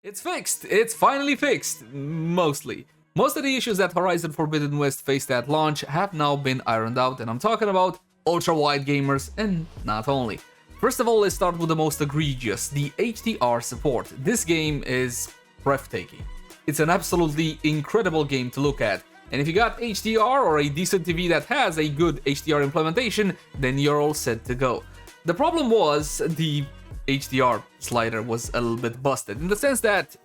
It's fixed! It's finally fixed! Mostly. Most of the issues that Horizon Forbidden West faced at launch have now been ironed out, and I'm talking about ultra-wide gamers and not only. First of all, let's start with the most egregious, the HDR support. This game is breathtaking. It's an absolutely incredible game to look at, and if you got HDR or a decent TV that has a good HDR implementation, then you're all set to go. The problem was the HDR slider was a little bit busted, in the sense that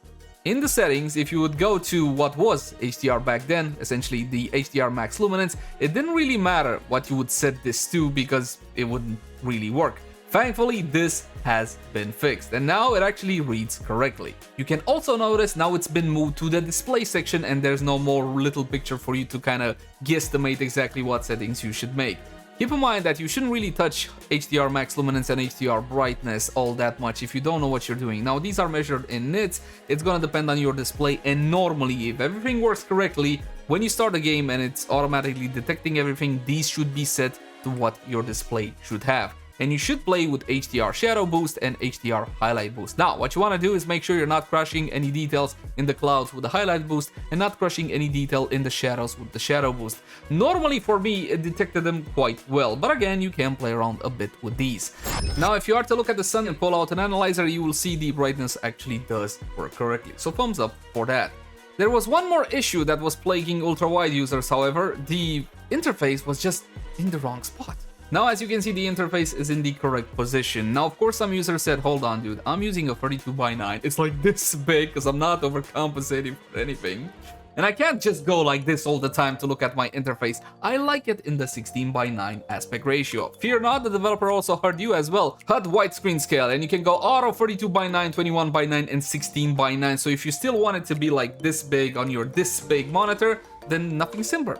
in the settings, if you would go to what was HDR back then, essentially the HDR max luminance, it didn't really matter what you would set this to because it wouldn't really work. Thankfully, this has been fixed, and now it actually reads correctly. You can also notice now it's been moved to the display section and there's no more little picture for you to kind of guesstimate exactly what settings you should make. Keep in mind that you shouldn't really touch HDR max luminance and HDR brightness all that much if you don't know what you're doing. Now, these are measured in nits, it's gonna depend on your display, and normally, if everything works correctly, when you start the game and it's automatically detecting everything, these should be set to what your display should have. And you should play with HDR Shadow Boost and HDR Highlight Boost. Now, what you want to do is make sure you're not crushing any details in the clouds with the Highlight Boost and not crushing any detail in the shadows with the Shadow Boost. Normally, for me, it detected them quite well, but again, you can play around a bit with these. Now, if you are to look at the sun and pull out an analyzer, you will see the brightness actually does work correctly, so thumbs up for that. There was one more issue that was plaguing ultra-wide users, however. The interface was just in the wrong spot. Now, as you can see, the interface is in the correct position. Now, of course, some users said, hold on, dude, I'm using a 32:9. It's like this big because I'm not overcompensating for anything. And I can't just go like this all the time to look at my interface. I like it in the 16:9 aspect ratio. Fear not, the developer also heard you as well. HUD widescreen scale, and you can go auto 42:9, 21:9, and 16:9. So if you still want it to be like this big on your this big monitor, then nothing simpler.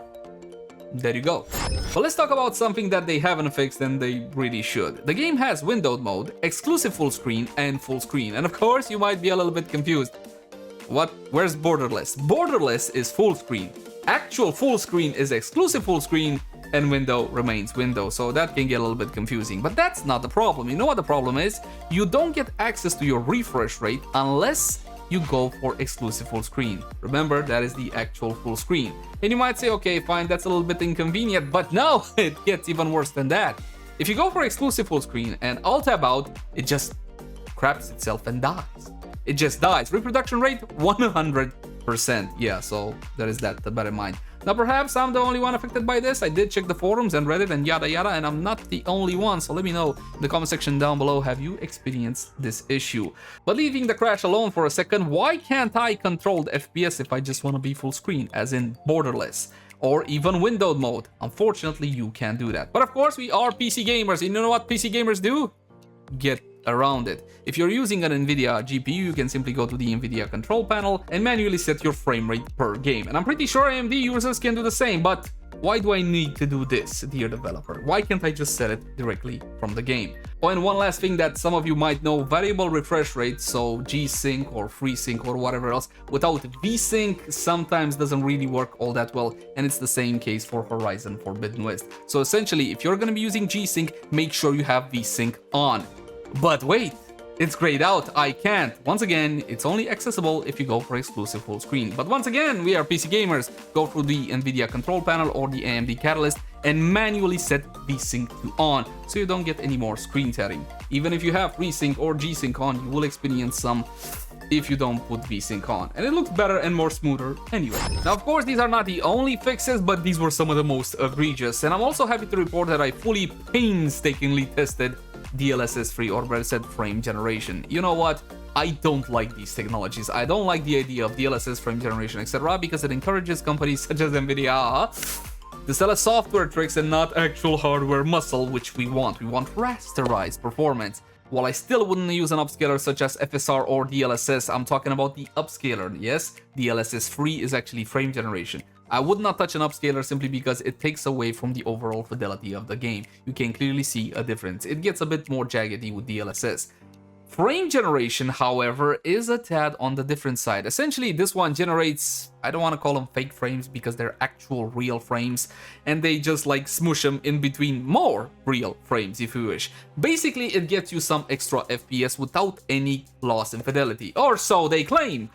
There you go. But let's talk about something that they haven't fixed and they really should. The game has windowed mode, exclusive full screen, and full screen. And of course, you might be a little bit confused. What? Where's borderless? Borderless is full screen. Actual full screen is exclusive full screen, and window remains window. So that can get a little bit confusing. But that's not the problem. You know what the problem is? You don't get access to your refresh rate unless you go for exclusive full screen. Remember, that is the actual full screen. And you might say, okay, fine, that's a little bit inconvenient, but no, it gets even worse than that. If you go for exclusive full screen and Alt tab out, it just craps itself and dies. It just dies. Reproduction rate, 100%. Yeah, so there is that to bear in mind. Now, perhaps I'm the only one affected by this. I did check the forums and Reddit and yada yada, and I'm not the only one, so let me know in the comment section down below, have you experienced this issue? But leaving the crash alone for a second, why can't I control the FPS if I just want to be full screen, as in borderless? Or even windowed mode? Unfortunately, you can't do that. But of course, we are PC gamers, and you know what PC gamers do? Get around it. If you're using an NVIDIA GPU, you can simply go to the NVIDIA control panel and manually set your frame rate per game. And I'm pretty sure AMD users can do the same, but why do I need to do this, dear developer? Why can't I just set it directly from the game? Oh, and one last thing that some of you might know, variable refresh rate, so G-Sync or FreeSync or whatever else, without V-Sync sometimes doesn't really work all that well, and it's the same case for Horizon Forbidden West. So essentially, if you're gonna be using G-Sync, make sure you have V-Sync on. But wait, it's grayed out, I can't. Once again, it's only accessible if you go for exclusive full screen. But once again, we are PC gamers. Go through the NVIDIA control panel or the AMD Catalyst and manually set V-Sync to on, so you don't get any more screen tearing. Even if you have FreeSync or G-Sync on, you will experience some if you don't put V-Sync on. And it looks better and more smoother anyway. Now, of course, these are not the only fixes, but these were some of the most egregious. And I'm also happy to report that I fully painstakingly tested DLSS free, or better said, frame generation. You know what? I don't like these technologies. I don't like the idea of DLSS frame generation, etc., because it encourages companies such as NVIDIA to sell us software tricks and not actual hardware muscle, which we want. We want rasterized performance. While I still wouldn't use an upscaler such as FSR or DLSS, I'm talking about the upscaler. Yes, DLSS free is actually frame generation. I would not touch an upscaler simply because it takes away from the overall fidelity of the game. You can clearly see a difference. It gets a bit more jaggedy with DLSS. Frame generation, however, is a tad on the different side. Essentially, this one generates, I don't want to call them fake frames because they're actual real frames, and they just like smush them in between more real frames if you wish. Basically, it gets you some extra FPS without any loss in fidelity, or so they claim.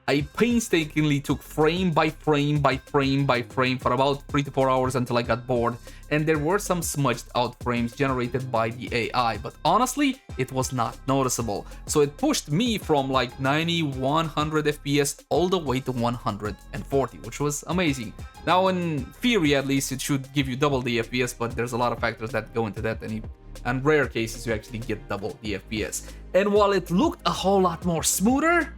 I painstakingly took frame by frame by frame by frame for about 3 to 4 hours until I got bored, and there were some smudged out frames generated by the AI, but honestly, it was not noticeable. So it pushed me from like 90, 100 FPS all the way to 140, which was amazing. Now in theory at least it should give you double the FPS, but there's a lot of factors that go into that, and in rare cases you actually get double the FPS. And while it looked a whole lot more smoother,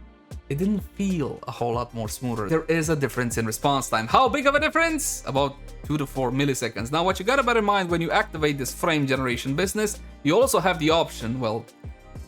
it didn't feel a whole lot more smoother. There is a difference in response time. How big of a difference? About 2 to 4 milliseconds. Now what you gotta bear in mind when you activate this frame generation business, you also have the option, well,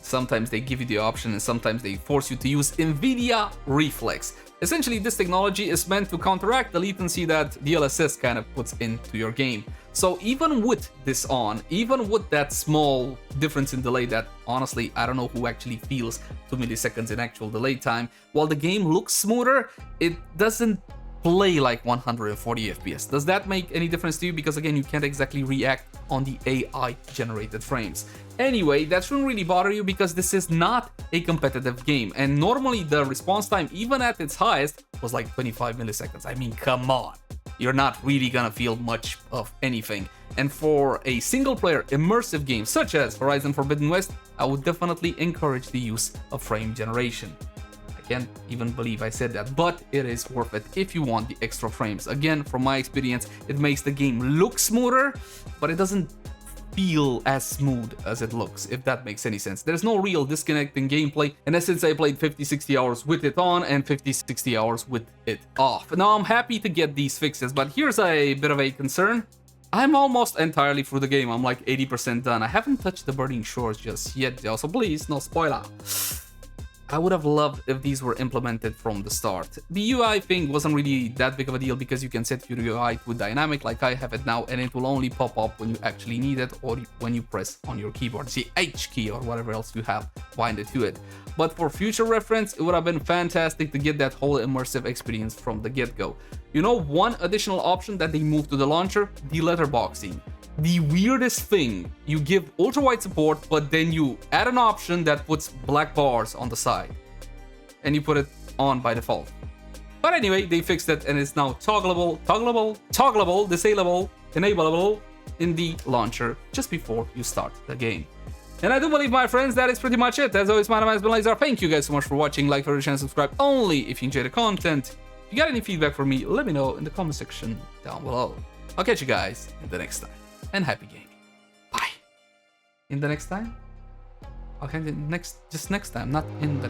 sometimes they give you the option and sometimes they force you to use NVIDIA Reflex. Essentially, this technology is meant to counteract the latency that DLSS kind of puts into your game. So even with this on, even with that small difference in delay that honestly, I don't know who actually feels 2 milliseconds in actual delay time, while the game looks smoother, it doesn't play like 140 FPS. Does that make any difference to you? Because again, you can't exactly react on the AI generated frames. Anyway, that shouldn't really bother you because this is not a competitive game, and normally the response time, even at its highest, was like 25 milliseconds. I mean, come on. You're not really gonna feel much of anything. And for a single player immersive game such as Horizon Forbidden West, I would definitely encourage the use of frame generation. I can't even believe I said that, but it is worth it if you want the extra frames. Again, from my experience, it makes the game look smoother, but it doesn't feel as smooth as it looks, if that makes any sense. There's no real disconnect in gameplay, in essence I played 50-60 hours with it on and 50-60 hours with it off. Now I'm happy to get these fixes, but here's a bit of a concern. I'm almost entirely through the game, I'm like 80% done. I haven't touched the Burning Shores just yet though, so please, no spoiler. I would have loved if these were implemented from the start. The UI thing wasn't really that big of a deal because you can set your UI to dynamic like I have it now, and it will only pop up when you actually need it or when you press on your keyboard, the H key or whatever else you have binded to it. But for future reference, it would have been fantastic to get that whole immersive experience from the get-go. You know, one additional option that they moved to the launcher? The letterboxing. The weirdest thing, you give ultra-wide support, but then you add an option that puts black bars on the side. And you put it on by default. But anyway, they fixed it and it's now toggleable, disableable, enableable in the launcher just before you start the game. And I do believe, my friends, that is pretty much it. As always, my name has been Lazer. Thank you guys so much for watching. Like, favorite, and subscribe only if you enjoy the content. If you got any feedback for me, let me know in the comment section down below. I'll catch you guys in the next time. And happy gaming. Bye. In the next time? Okay, just next time, not in the